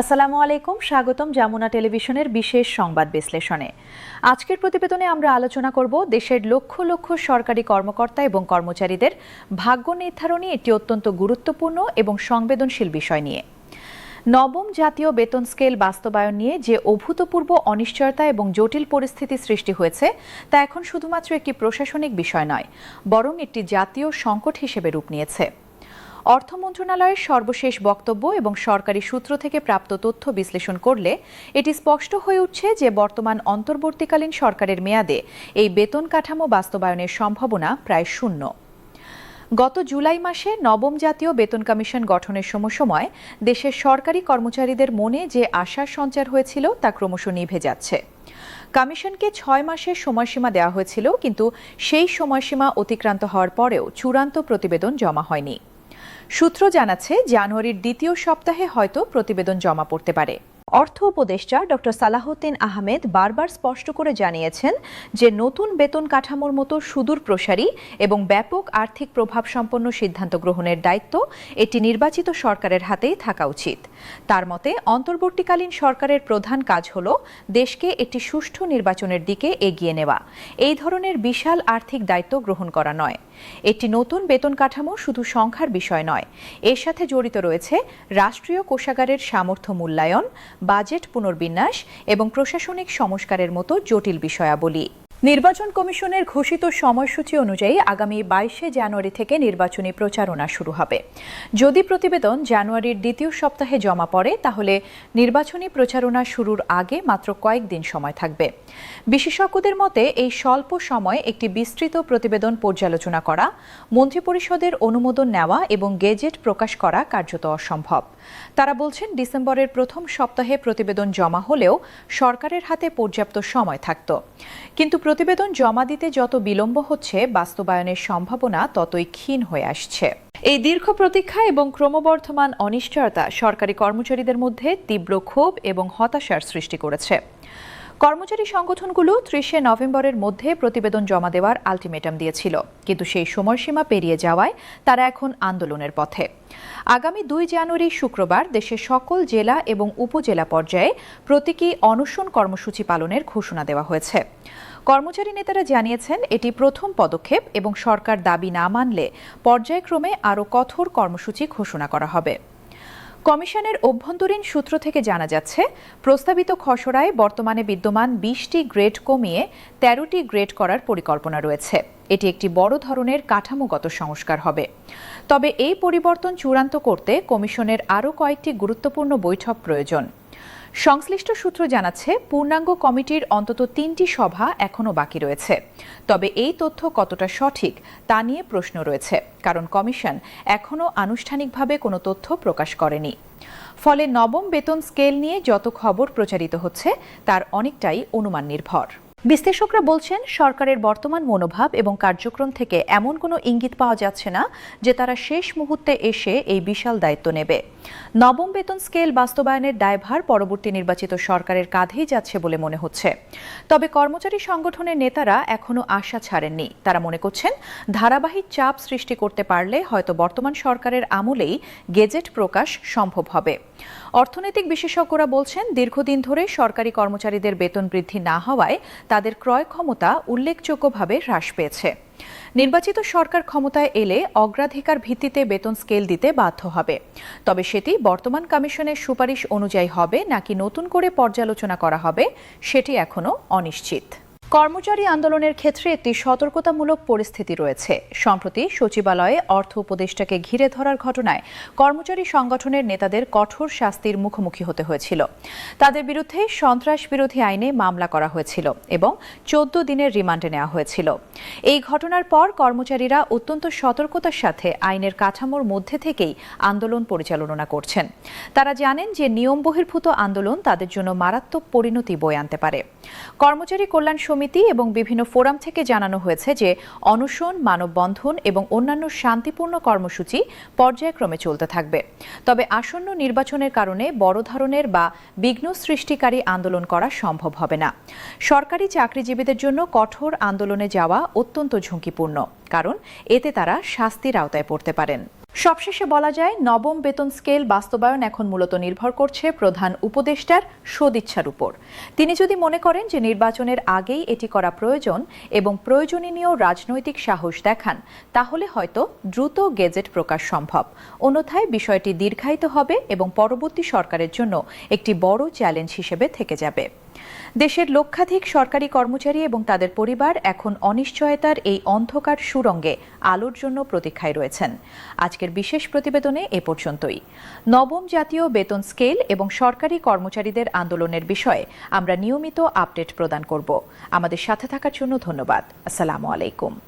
আসসালামু আলাইকুম, স্বাগতম যমুনা টেলিভিশনের বিশেষ সংবাদ বিশ্লেষণে। আজকের প্রতিবেদনে আমরা আলোচনা করব দেশের লক্ষ লক্ষ সরকারি কর্মকর্তা এবং কর্মচারীদের ভাগ্য নির্ধারণী একটি অত্যন্ত গুরুত্বপূর্ণ এবং সংবেদনশীল বিষয় নিয়ে। নবম জাতীয় বেতন স্কেল বাস্তবায়ন নিয়ে যে অভূতপূর্ব অনিশ্চয়তা এবং জটিল পরিস্থিতি সৃষ্টি হয়েছে তা এখন শুধুমাত্র একটি প্রশাসনিক বিষয় নয়, বরং একটি জাতীয় সংকট হিসেবে রূপ নিয়েছে। অর্থ মন্ত্রণালয়ের সর্বশেষ বক্তব্য এবং সরকারি সূত্র থেকে প্রাপ্ত তথ্য বিশ্লেষণ করলে এটি স্পষ্ট হয়ে উঠছে যে বর্তমান অন্তর্বর্তীকালীন সরকারের মেয়াদে এই বেতন কাঠামো বাস্তবায়নের সম্ভাবনা প্রায় শূন্য। গত জুলাই মাসে নবম জাতীয় বেতন কমিশন গঠনের সময় দেশের সরকারি কর্মচারীদের মনে যে আশার সঞ্চার হয়েছিল তা ক্রমশ নিভে যাচ্ছে। কমিশনকে 6 মাসের সময়সীমা দেওয়া হয়েছিল, কিন্তু সেই সময়সীমা অতিক্রান্ত হওয়ার পরেও চূড়ান্ত প্রতিবেদন জমা হয়নি। সূত্র জানাচ্ছে জানুয়ারির দ্বিতীয় সপ্তাহে হয়তো প্রতিবেদন জমা পড়তে পারে। অর্থ উপদেষ্টা ডক্টর সালাহউদ্দিন আহমেদ বারবার স্পষ্ট করে জানিয়েছেন যে নতুন বেতন কাঠামোর মতো সুদূর প্রসারী এবং ব্যাপক আর্থিক প্রভাব সম্পন্ন সিদ্ধান্ত গ্রহণের দায়িত্ব এটি নির্বাচিত সরকারের হাতেই থাকা উচিত। তার মতে অন্তর্বর্তীকালীন সরকারের প্রধান কাজ হল দেশকে একটি সুষ্ঠু নির্বাচনের দিকে এগিয়ে নেওয়া, এই ধরনের বিশাল আর্থিক দায়িত্ব গ্রহণ করা নয়। একটি নতুন বেতন কাঠামো শুধু সংখ্যার বিষয় নয়, এর সাথে জড়িত রয়েছে রাষ্ট্রীয় কোষাগারের সামর্থ্য মূল্যায়ন, বাজেট পুনর্বিন্যাস এবং প্রশাসনিক সংস্কারের মতো জটিল বিষয়াবলী। নির্বাচন কমিশনের ঘোষিত সময়সূচি অনুযায়ী আগামী 22শে জানুয়ারি থেকে নির্বাচনী প্রচারণা শুরু হবে। যদি প্রতিবেদন জানুয়ারির দ্বিতীয় সপ্তাহে জমা পড়ে, তাহলে নির্বাচনী প্রচারণা শুরুর আগে মাত্র কয়েকদিন সময় থাকবে। বিশেষজ্ঞদের মতে এই স্বল্প সময়ে একটি বিস্তৃত প্রতিবেদন পর্যালোচনা করা, মন্ত্রিপরিষদের অনুমোদন নেওয়া এবং গেজেট প্রকাশ করা কার্যত অসম্ভব। তারা বলছেন ডিসেম্বরের প্রথম সপ্তাহে প্রতিবেদন জমা হলেও সরকারের হাতে পর্যাপ্ত সময় থাকত। কিন্তু প্রতিবেদন জমা দিতে যত বিলম্ব হচ্ছে, বাস্তবায়নের সম্ভাবনা ততই ক্ষীণ হয়ে আসছে। এই দীর্ঘ প্রতীক্ষা এবং ক্রমবর্ধমান অনিশ্চয়তা সরকারি কর্মচারীদের মধ্যে তীব্র ক্ষোভ এবং হতাশার সৃষ্টি করেছে। কর্মচারী সংগঠনগুলো 30শে নভেম্বরের মধ্যে প্রতিবেদন জমা দেওয়ার আলটিমেটাম দিয়েছিল, কিন্তু সেই সময়সীমা পেরিয়ে যাওয়ায় তারা এখন আন্দোলনের পথে। আগামী 2 জানুয়ারি শুক্রবার দেশের সকল জেলা এবং উপজেলা পর্যায়ে প্রতীকী অনশন কর্মসূচি পালনের ঘোষণা দেওয়া হয়েছে। কর্মচারী নেতারা জানিয়েছেন এটি প্রথম পদক্ষেপ এবং সরকার দাবি না মানলে পর্যায়ক্রমে আরও কঠোর কর্মসূচি ঘোষণা করা হবে। কমিশনের অভ্যন্তরীণ সূত্র থেকে জানা যাচ্ছে প্রস্তাবিত খসড়ায় বর্তমানে বিদ্যমান 20টি গ্রেড কমিয়ে 13টি গ্রেড করার পরিকল্পনা রয়েছে। এটি একটি বড় ধরনের কাঠামোগত সংস্কার হবে। তবে এই পরিবর্তন চূড়ান্ত করতে কমিশনের আরও কয়েকটি গুরুত্বপূর্ণ বৈঠক প্রয়োজন। সংশ্লিষ্ট সূত্র জানাচ্ছে পূর্ণাঙ্গ কমিটির অন্তত 3টি সভা এখনও বাকি রয়েছে। তবে এই তথ্য কতটা সঠিক তা নিয়ে প্রশ্ন রয়েছে, কারণ কমিশন এখনও আনুষ্ঠানিকভাবে কোনো তথ্য প্রকাশ করেনি। ফলে নবম বেতন স্কেল নিয়ে যত খবর প্রচারিত হচ্ছে তার অনেকটাই অনুমান নির্ভর। বিশ্লেষকরা বলছেন সরকারের বর্তমান মনোভাব এবং কার্যক্রম থেকে এমন কোনো ইঙ্গিত পাওয়া যাচ্ছে না যে তারা শেষ মুহূর্তে এসে এই বিশাল দায়িত্ব নেবে। নবম বেতন স্কেল বাস্তবায়নের দায়ভার পরবর্তী নির্বাচিত সরকারের কাঁধেই যাচ্ছে বলে মনে হচ্ছে। তবে কর্মচারী সংগঠনের নেতারা এখনও আশা ছাড়েননি। তারা মনে করছেন ধারাবাহিক চাপ সৃষ্টি করতে পারলে হয়তো বর্তমান সরকারের আমলেই গেজেট প্রকাশ সম্ভব হবে। অর্থনৈতিক বিশেষজ্ঞরা বলছেন দীর্ঘদিন ধরে সরকারি কর্মচারীদের বেতন বৃদ্ধি না হওয়ায় তাদের ক্রয় ক্ষমতা উল্লেখযোগ্যভাবে হ্রাস পেয়েছে। নির্বাচিত সরকার ক্ষমতায় এলে অগ্রাধিকার ভিত্তিতে বেতন স্কেল দিতে বাধ্য হবে। তবে সেটি বর্তমান কমিশনের সুপারিশ অনুযায়ী হবে নাকি নতুন করে পর্যালোচনা করা হবে, সেটি এখনও অনিশ্চিত। কর্মচারী আন্দোলনের ক্ষেত্রে একটি সতর্কতামূলক পরিস্থিতি রয়েছে। সম্প্রতি সচিবালয়ে অর্থ উপদেষ্টাকে ঘিরে ধরার ঘটনায় কর্মচারী সংগঠনের নেতাদের কঠোর শাস্তির মুখোমুখি হতে হয়েছিল। তাদের বিরুদ্ধে সন্ত্রাস বিরোধী আইনে মামলা করা হয়েছিল এবং 14 দিনের রিমান্ডে নেওয়া হয়েছিল। এই ঘটনার পর কর্মচারীরা অত্যন্ত সতর্কতার সাথে আইনের কাঠামোর মধ্যে থেকেই আন্দোলন পরিচালনা করছেন। তারা জানেন যে নিয়ম বহির্ভূত আন্দোলন তাদের জন্য মারাত্মক পরিণতি বয়ে আনতে পারে। কর্মচারী কল্যাণ সমিতি এবং বিভিন্ন ফোরাম থেকে জানানো হয়েছে যে অনশন, মানববন্ধন এবং অন্যান্য শান্তিপূর্ণ কর্মসূচি পর্যায়ক্রমে চলতে থাকবে। তবে আসন্ন নির্বাচনের কারণে বড় ধরনের বা বিঘ্ন সৃষ্টিকারী আন্দোলন করা সম্ভব হবে না। সরকারি চাকরিজীবীদের জন্য কঠোর আন্দোলনে যাওয়া অত্যন্ত ঝুঁকিপূর্ণ, কারণ এতে তারা শাস্তির আওতায় পড়তে পারেন। সবশেষে বলা যায়, নবম বেতন স্কেল বাস্তবায়ন এখন মূলত নির্ভর করছে প্রধান উপদেষ্টার সদিচ্ছার উপর। তিনি যদি মনে করেন যে নির্বাচনের আগেই এটি করা প্রয়োজন এবং প্রয়োজনীয় রাজনৈতিক সাহস দেখান, তাহলে হয়তো দ্রুত গেজেট প্রকাশ সম্ভব। অন্যথায় বিষয়টি দীর্ঘায়িত হবে এবং পরবর্তী সরকারের জন্য একটি বড় চ্যালেঞ্জ হিসেবে থেকে যাবে। দেশের লক্ষাধিক সরকারি কর্মচারী এবং তাদের পরিবার এখন অনিশ্চয়তার এই অন্ধকার সুড়ঙ্গে আলোর জন্য প্রতীক্ষায় রয়েছেন। আজকের বিশেষ প্রতিবেদনে এ পর্যন্তই। নবম জাতীয় বেতন স্কেল এবং সরকারি কর্মচারীদের আন্দোলনের বিষয়ে আমরা নিয়মিত আপডেট প্রদান করব। আমাদের সাথে থাকার জন্য ধন্যবাদ। আসসালামু আলাইকুম।